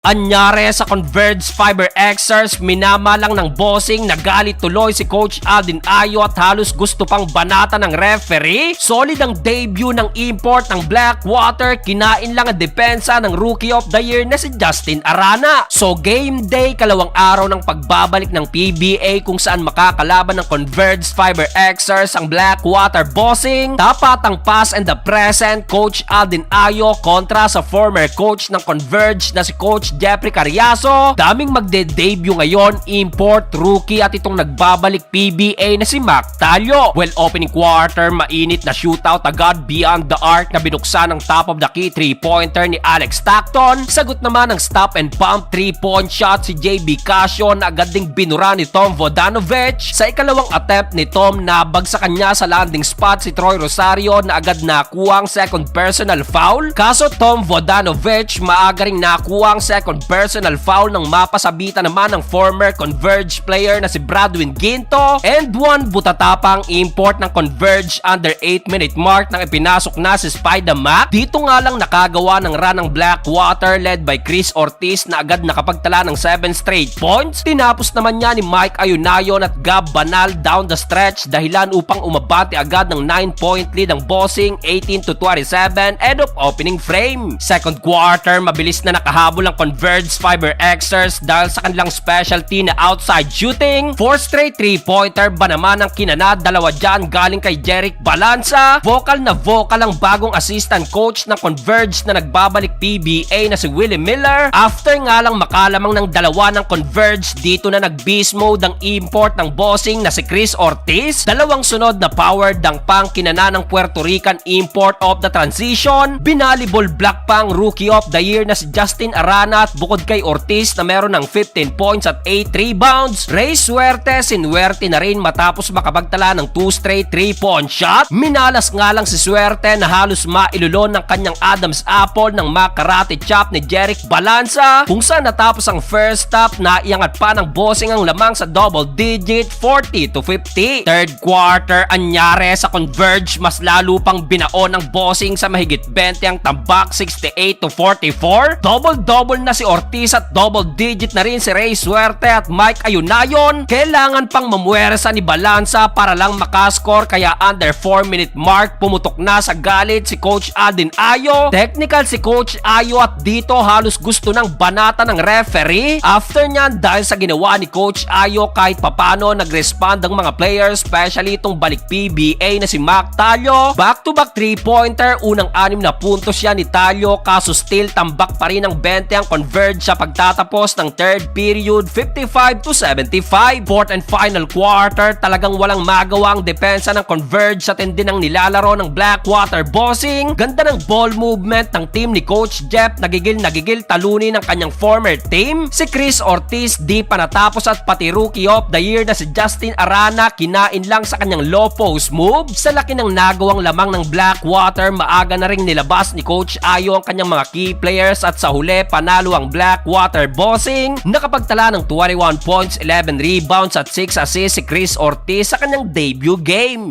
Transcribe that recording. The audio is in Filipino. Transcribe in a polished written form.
Anyare sa Converge Fiber Xers, minamalang ng bossing, nagalit tuloy si Coach Aldin Ayo at halos gusto pang banata ng referee. Solid ang debut ng import ng Blackwater, kinain lang ang depensa ng Rookie of the Year na si Justin Arana. So game day, kalawang araw ng pagbabalik ng PBA kung saan makakalaban ng Converge Fiber Xers ang Blackwater bossing. Tapat ang past and the present Coach Aldin Ayo kontra sa former coach ng Converge na si Coach Jeffrey Cariaso. Daming magde-debut ngayon, import, rookie at itong nagbabalik PBA na si Mac Talio. Well, opening quarter, mainit na shootout agad beyond the arc na binuksan ng top of the key 3-pointer ni Alex Stockton. Sagot naman ng stop and pump 3-point shot si JB Casio na agad ding binura ni Tom Vodanovic. Sa ikalawang attempt ni Tom, nabag sa kanya sa landing spot si Troy Rosario na agad nakuha ang second personal foul. Kaso Tom Vodanovic maaga ring nakuha ang second personal foul nang mapasabitan naman ng former Converge player na si Bradwin Ginto. And one butatapang import ng Converge under 8-minute mark nang ipinasok na si Spida Mac. Dito nga lang nakagawa ng run ng Blackwater led by Chris Ortiz na agad nakapagtala ng 7 straight points. Tinapos naman niya ni Mike Ayunayon at Gab Banal down the stretch dahilan upang umabante agad ng 9-point lead ang bossing 18-27 end of opening frame. Second quarter, mabilis na nakahabol ang Converge Fiber Xers dahil sa kanilang specialty na outside shooting. 4 straight 3-pointer ba naman ang kinanad, dalawa dyan galing kay Jeric Balanza. Vocal na vocal ang bagong assistant coach ng Converge na nagbabalik PBA na si Willie Miller. After nga lang makalamang ng dalawa ng Converge, dito na nag-beast mode ang import ng bossing na si Chris Ortiz. Dalawang sunod na power dunk pang kinana ng Puerto Rican import of the transition. Binalibol block pang Rookie of the Year na si Justin Arana at bukod kay Ortiz na meron ng 15 points at 8 rebounds. Ray Suerte sinuwerte na rin matapos makapagtala ng 2 straight 3-point shot. Minalas nga lang si Suerte na halos mailulon ng kanyang Adam's apple ng makarate chop ni Jeric Balanza, kung saan natapos ang first half na iangat pa ng bossing ang lamang sa double digit 40-50. Third quarter, anyare sa Converge, mas lalo pang binaon ng bossing sa mahigit 20 ang tambak 68-44. Double-double na si Ortiz at double digit na rin si Ray Suerte at Mike Ayunayon. Kailangan pang mamuwersa ni Balanza para lang makascore, kaya under 4-minute mark pumutok na sa galit si Coach Aldin Ayo. Technical si Coach Ayo at dito halos gusto ng banata ng referee. After nyan, dahil sa ginawa ni Coach Ayo, kahit papano nag-respond ang mga players, especially itong balik PBA na si Mac Talio. Back-to-back 3-pointer, unang 6 na puntos yan ni Talio, kaso still tambak pa rin ang 20 ang Converge sa pagtatapos ng third period 55-75. Fourth and final quarter, talagang walang magawa ang depensa ng Converge sa tindi ng nilalaro ng Blackwater bossing. Ganda ng ball movement ng team ni Coach Jeff, nagigil talunin ng kanyang former team. Si Chris Ortiz di pa natapos at pati Rookie of the Year na si Justin Arana kinain lang sa kanyang low post move. Sa laki ng nagawang lamang ng Blackwater, maaga na ring nilabas ni Coach Ayo ang kanyang mga key players at sa huli panalo ang Blackwater bossing. Nakapagtala ng 21 points, 11 rebounds at 6 assists si Chris Ortiz sa kanyang debut game.